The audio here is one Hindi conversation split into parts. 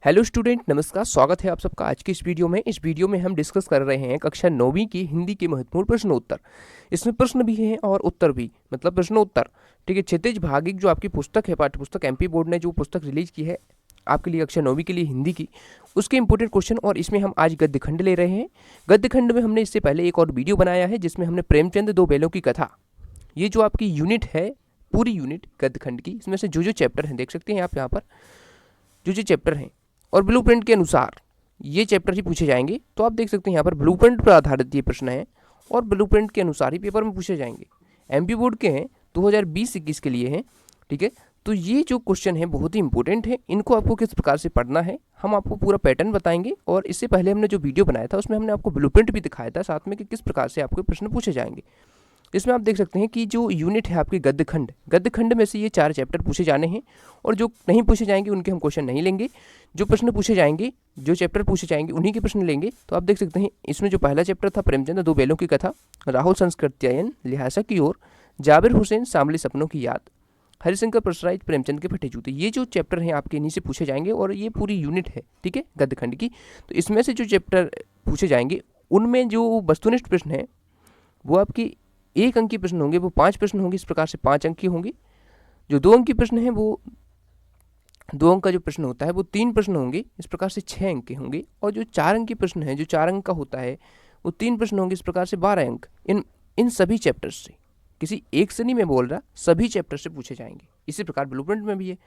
हेलो स्टूडेंट, नमस्कार। स्वागत है आप सबका आज की इस वीडियो में। इस वीडियो में हम डिस्कस कर रहे हैं कक्षा 9वीं की हिंदी के महत्वपूर्ण प्रश्नोत्तर। इसमें प्रश्न भी हैं और उत्तर भी, मतलब प्रश्नोत्तर। ठीक है, क्षितिज भागिक जो आपकी पुस्तक है, पाठ्य पुस्तक, एमपी बोर्ड ने जो पुस्तक रिलीज की है आपके लिए कक्षा 9वीं के लिए हिंदी की, उसके इंपॉर्टेंट क्वेश्चन। और इसमें हम आज गद्य खंड ले रहे हैं। गद्य खंड में हमने इससे पहले एक और वीडियो बनाया है जिसमें हमने प्रेमचंद दो बैलों की कथा, ये जो आपकी यूनिट है, पूरी यूनिट गद्य खंड की, इसमें से जो चैप्टर हैं देख सकते हैं आप यहाँ पर, जो चैप्टर हैं और ब्लूप्रिंट के अनुसार ये चैप्टर ही पूछे जाएंगे। तो आप देख सकते हैं यहाँ पर ब्लूप्रिंट पर आधारित ये प्रश्न है और ब्लूप्रिंट के अनुसार ही पेपर में पूछे जाएंगे। एमपी बोर्ड के हैं, 2020-21 के लिए हैं। ठीक है, तो ये जो क्वेश्चन है बहुत ही इंपॉर्टेंट है। इनको आपको किस प्रकार से पढ़ना है हम आपको पूरा पैटर्न बताएंगे। और इससे पहले हमने जो वीडियो बनाया था उसमें हमने आपको ब्लूप्रिंट भी दिखाया था साथ में कि किस प्रकार से आपके प्रश्न पूछे जाएंगे। इसमें आप देख सकते हैं कि जो यूनिट है आपकी गद्य खंड में से ये 4 चैप्टर पूछे जाने हैं और जो नहीं पूछे जाएंगे उनके हम क्वेश्चन नहीं लेंगे। जो प्रश्न पूछे जाएंगे, जो चैप्टर पूछे जाएंगे उन्हीं के प्रश्न लेंगे। तो आप देख सकते हैं इसमें जो पहला चैप्टर था प्रेमचंद दो बैलों की कथा, राहुल संस्कृत्यायन लिहाजा की ओर, जाबिर हुसैन सांभले सपनों की याद, हरिशंकर परसराइच प्रेमचंद के फटे जूते, ये जो चैप्टर हैं आपके इन्हीं से पूछे जाएंगे और ये पूरी यूनिट है। ठीक है, गद्य खंड की। तो इसमें से जो चैप्टर पूछे जाएंगे उनमें जो वस्तुनिष्ठ प्रश्न है वो आपकी 1 अंक के प्रश्न होंगे, वो 5 प्रश्न होंगे। इस प्रकार से 5 अंक के होंगे। जो 2 अंक के प्रश्न है वो 2 अंक का जो प्रश्न होता है वो 3 प्रश्न होंगे। इस प्रकार से 6 अंक के होंगे। और जो 4 अंक के प्रश्न है, जो 4 अंक का होता है वो 3 प्रश्न होंगे। इस प्रकार से 12 अंक इन सभी चैप्टर्स से, किसी एक से नहीं मैं बोल रहा, सभी चैप्टर से पूछे जाएंगे। इसी प्रकार ब्लूप्रिंट में भी है।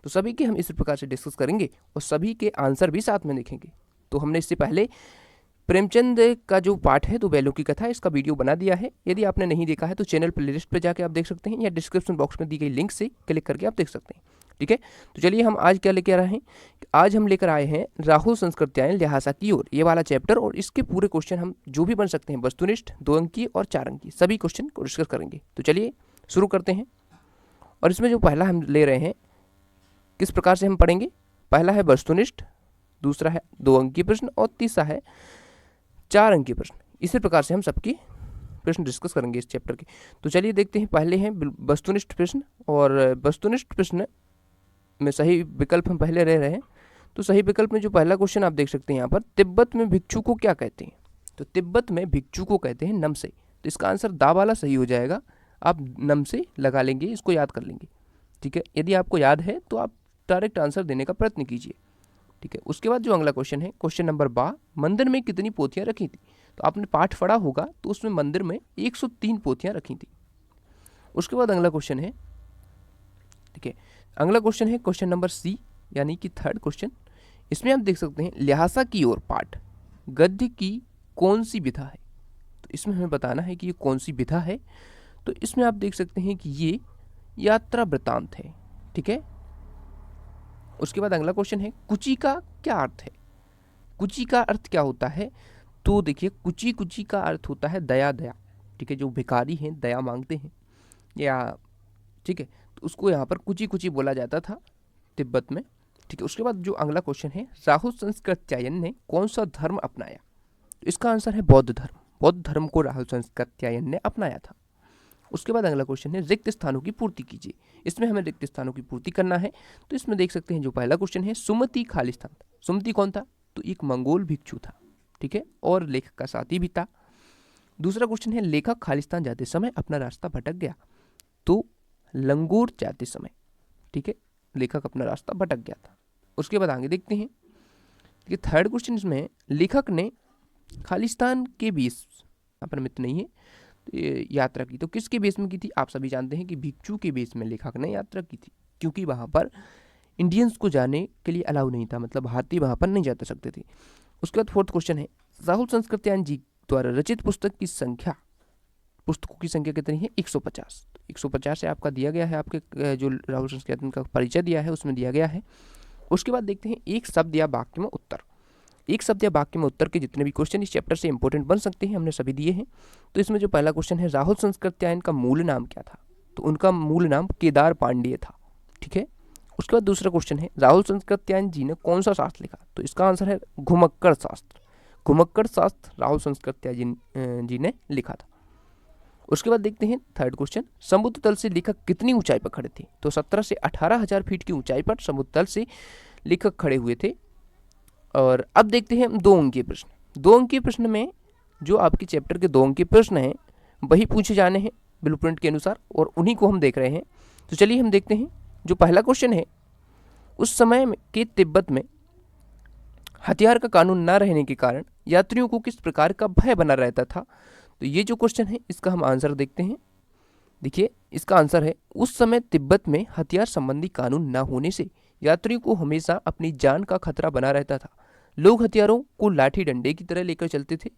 तो सभी के हम इसी प्रकार से डिस्कस करेंगे और सभी के आंसर भी साथ में देखेंगे। तो हमने इससे पहले प्रेमचंद का जो पाठ है दो बैलों की कथा, इसका वीडियो बना दिया है। यदि आपने नहीं देखा है तो चैनल प्लेलिस्ट पे जाके आप देख सकते हैं या डिस्क्रिप्शन बॉक्स में दी गई लिंक से क्लिक करके आप देख सकते हैं। ठीक है, तो चलिए हम आज क्या लेकर आए हैं। आज हम लेकर आए हैं राहुल संस्कृत्यायन लिहाजा की ओर, ये वाला चैप्टर। और इसके पूरे क्वेश्चन हम जो भी बन सकते हैं, वस्तुनिष्ठ, 2 अंक की और 4 अंक की, सभी क्वेश्चन को डिस्कस करेंगे। तो चलिए शुरू करते हैं। और इसमें जो पहला हम ले रहे हैं, किस प्रकार से हम पढ़ेंगे। पहला है वस्तुनिष्ठ, दूसरा है 2 अंक की प्रश्न और तीसरा है 4 अंक के प्रश्न। इसी प्रकार से हम सबके प्रश्न डिस्कस करेंगे इस चैप्टर के। तो चलिए देखते हैं। पहले हैं वस्तुनिष्ठ प्रश्न, और वस्तुनिष्ठ प्रश्न में सही विकल्प हम पहले रह रहे हैं। तो सही विकल्प में जो पहला क्वेश्चन आप देख सकते हैं यहाँ पर, तिब्बत में भिक्षु को क्या कहते हैं। तो तिब्बत में भिक्षु को कहते हैं नमसे। तो इसका आंसर दा वाला सही हो जाएगा। आप नमसे लगा लेंगे, इसको याद कर लेंगे। ठीक है, यदि आपको याद है तो आप डायरेक्ट आंसर देने का प्रयत्न कीजिए। ठीक है, उसके बाद जो अगला क्वेश्चन है, क्वेश्चन नंबर 12, मंदिर में कितनी पोथियां रखी थी। तो आपने पाठ पढ़ा होगा, तो उसमें मंदिर में 103 पोथियां रखी थी। उसके बाद अगला क्वेश्चन है, ठीक है, अगला क्वेश्चन है क्वेश्चन नंबर सी, यानी कि थर्ड क्वेश्चन। इसमें आप देख सकते हैं लिहाजा की ओर पाठ गद्य की कौन सी विधा है। तो इसमें हमें बताना है कि ये कौन सी विधा है। तो इसमें आप देख सकते हैं कि ये यात्रा वृतांत है। ठीक है, उसके बाद अगला क्वेश्चन है, कुची का क्या अर्थ है। कुची का अर्थ क्या होता है। तो देखिए, कुची का अर्थ होता है दया। ठीक है, जो भिखारी हैं दया मांगते हैं, या ठीक है, तो उसको यहाँ पर कुची बोला जाता था तिब्बत में। ठीक है, उसके बाद जो अगला क्वेश्चन है, राहुल संस्कृत्यायन ने कौन सा धर्म अपनाया। तो इसका आंसर है बौद्ध धर्म। बौद्ध धर्म को राहुल संस्कृत्यायन ने अपनाया था। उसके बाद अगला क्वेश्चन है, रिक्त स्थानों की पूर्ति कीजिए। इसमें हमें रिक्त स्थानों की पूर्ति करना है। तो इसमें देख सकते हैं जो पहला क्वेश्चन है, सुमति खालिस्तान। सुमति कौन था। तो एक मंगोल भिक्षु था। ठीक है, और लेखक का साथी भी था। दूसरा क्वेश्चन है, लेखक खालिस्तान जाते समय अपना रास्ता भटक गया। तो लंगूर जाते समय, ठीक है, लेखक अपना रास्ता भटक गया था। उसके बाद आगे देखते हैं, थर्ड क्वेश्चन इसमें, लेखक ने खालिस्तान के बेस, यहाँ पर मित्र नहीं है, यात्रा की। तो किसके बेस में की थी। आप सभी जानते हैं कि भिक्षु के बेस में लेखक ने यात्रा की थी, क्योंकि वहाँ पर इंडियंस को जाने के लिए अलाउ नहीं था, मतलब भारतीय वहाँ पर नहीं जा सकते थे। उसके बाद फोर्थ क्वेश्चन है, राहुल संस्कृत्यायन जी द्वारा रचित पुस्तकों की संख्या कितनी है। 150। 150 से आपका दिया गया है, आपके जो राहुल संस्कृत्यायन का परिचय दिया है उसमें दिया गया है। उसके बाद देखते हैं, एक शब्द या वाक्य में उत्तर। एक शब्द या वाक्य में उत्तर के जितने भी क्वेश्चन इस चैप्टर से इंपॉर्टेंट बन सकते हैं हमने सभी दिए हैं। तो इसमें जो पहला क्वेश्चन है, राहुल संस्कृत्यायन का मूल नाम क्या था। तो उनका मूल नाम केदार पांडेय था। ठीक है, उसके बाद दूसरा क्वेश्चन है, राहुल संस्कृत्यायन जी ने कौन सा शास्त्र लिखा। तो इसका आंसर है घुमक्कड़ शास्त्र। घुमक्कड़ शास्त्र राहुल संस्कृत्यायन जी ने लिखा था। उसके बाद देखते हैं थर्ड क्वेश्चन, समुद्र तल से लेखक कितनी ऊंचाई पर खड़े थे। तो 17 से 18 हजार फीट की ऊंचाई पर समुद्र तल से लेखक खड़े हुए थे। और अब देखते हैं हम 2 अंकीय प्रश्न। 2 अंकीय प्रश्न में जो आपके चैप्टर के 2 अंकीय प्रश्न हैं वही पूछे जाने हैं ब्लूप्रिंट के अनुसार, और उन्हीं को हम देख रहे हैं। तो चलिए हम देखते हैं। जो पहला क्वेश्चन है, उस समय के तिब्बत में हथियार का कानून न रहने के कारण यात्रियों को किस प्रकार का भय बना रहता था। तो ये जो क्वेश्चन है इसका हम आंसर देखते हैं। देखिए, इसका आंसर है, उस समय तिब्बत में हथियार संबंधी कानून न होने से यात्रियों को हमेशा अपनी जान का खतरा बना रहता था। लोग हथियारों को लाठी डंडे की तरह लेकर चलते थे।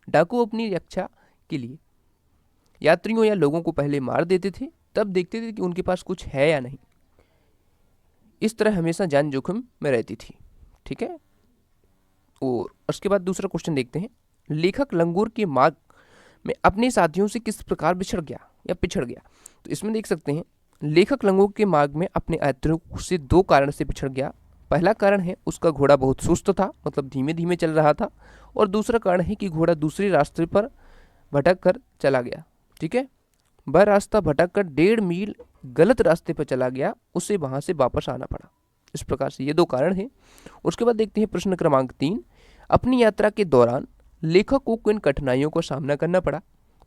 डाकू अपनी रक्षा के लिए यात्रियों या लोगों को पहले मार देते थे, तब देखते थे कि उनके पास कुछ है या नहीं। इस तरह हमेशा जान जोखिम में रहती थी। ठीक है, और उसके बाद दूसरा क्वेश्चन देखते हैं। लेखक लंगूर के मार्ग में अपने साथियों से किस प्रकार बिछड़ गया या पिछड़ गया। तो इसमें देख सकते हैं, लेखक लंगूर के मार्ग में अपने यात्रियों से 2 कारण से पिछड़ गया। पहला कारण है उसका घोड़ा बहुत सुस्त था, मतलब धीमे धीमे चल रहा था, और दूसरा कारण है कि घोड़ा दूसरे रास्ते पर भटक कर चला गया। ठीक है, वह रास्ता भटक कर 1.5 मील गलत रास्ते पर चला गया, उसे वहां से वापस आना पड़ा। इस प्रकार से ये 2 कारण हैं। उसके बाद देखते हैं प्रश्न क्रमांक 3। अपनी यात्रा के दौरान लेखक को किन कठिनाइयों का सामना करना पड़ा।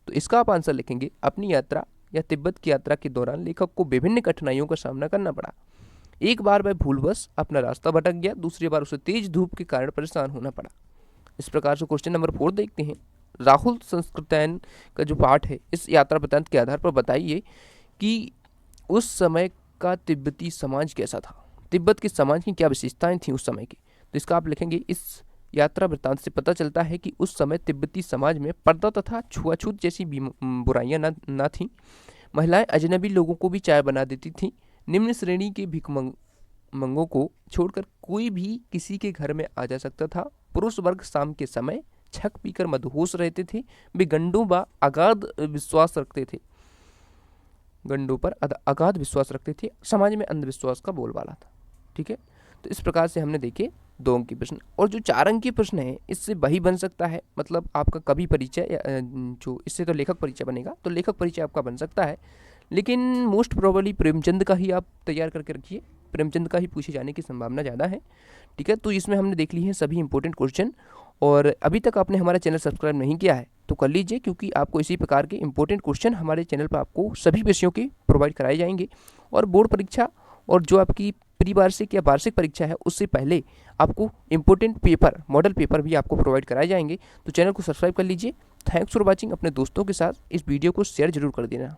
तो इसका आप आंसर लिखेंगे, अपनी यात्रा या तिब्बत की यात्रा के दौरान लेखक को विभिन्न कठिनाइयों का सामना करना पड़ा। एक बार वह भूलवश अपना रास्ता भटक गया, दूसरी बार उसे तेज धूप के कारण परेशान होना पड़ा। इस प्रकार से क्वेश्चन नंबर 4 देखते हैं। राहुल संस्कृतैन का जो पाठ है, इस यात्रा वृत्तांत के आधार पर बताइए कि उस समय का तिब्बती समाज कैसा था। तिब्बत के समाज की क्या विशेषताएं थीं उस समय की। तो इसका आप लिखेंगे, इस यात्रा वृत्तांत से पता चलता है कि उस समय तिब्बती समाज में पर्दा तथा छुआछूत जैसी बुराइयां न थीं। महिलाएं अजनबी लोगों को भी चाय बना देती थीं। निम्न श्रेणी के भिखमंगों को छोड़कर कोई भी किसी के घर में आ जा सकता था। पुरुष वर्ग शाम के समय छक पीकर मदहोश रहते थे। वे गंडों पर अगाध विश्वास रखते थे। गंडों पर अगाध विश्वास रखते थे। समाज में अंधविश्वास का बोलबाला था। ठीक है, तो इस प्रकार से हमने देखे 2 अंकीय प्रश्न। और जो 4 अंकीय प्रश्न है, इससे वही बन सकता है, मतलब आपका कवि परिचय या जो इससे तो लेखक परिचय बनेगा, तो लेखक परिचय आपका बन सकता है, लेकिन मोस्ट प्रोबेबली प्रेमचंद का ही आप तैयार करके रखिए। प्रेमचंद का ही पूछे जाने की संभावना ज़्यादा है। ठीक है, तो इसमें हमने देख ली है सभी इंपॉर्टेंट क्वेश्चन। और अभी तक आपने हमारा चैनल सब्सक्राइब नहीं किया है तो कर लीजिए, क्योंकि आपको इसी प्रकार के इंपॉर्टेंट क्वेश्चन हमारे चैनल पर आपको सभी विषयों के प्रोवाइड कराए जाएंगे। और बोर्ड परीक्षा और जो आपकी प्री वार्षिक या वार्षिक परीक्षा है, उससे पहले आपको इंपॉर्टेंट पेपर, मॉडल पेपर भी आपको प्रोवाइड कराए जाएंगे। तो चैनल को सब्सक्राइब कर लीजिए। Thanks for watching. अपने दोस्तों के साथ इस वीडियो को शेयर जरूर कर देना।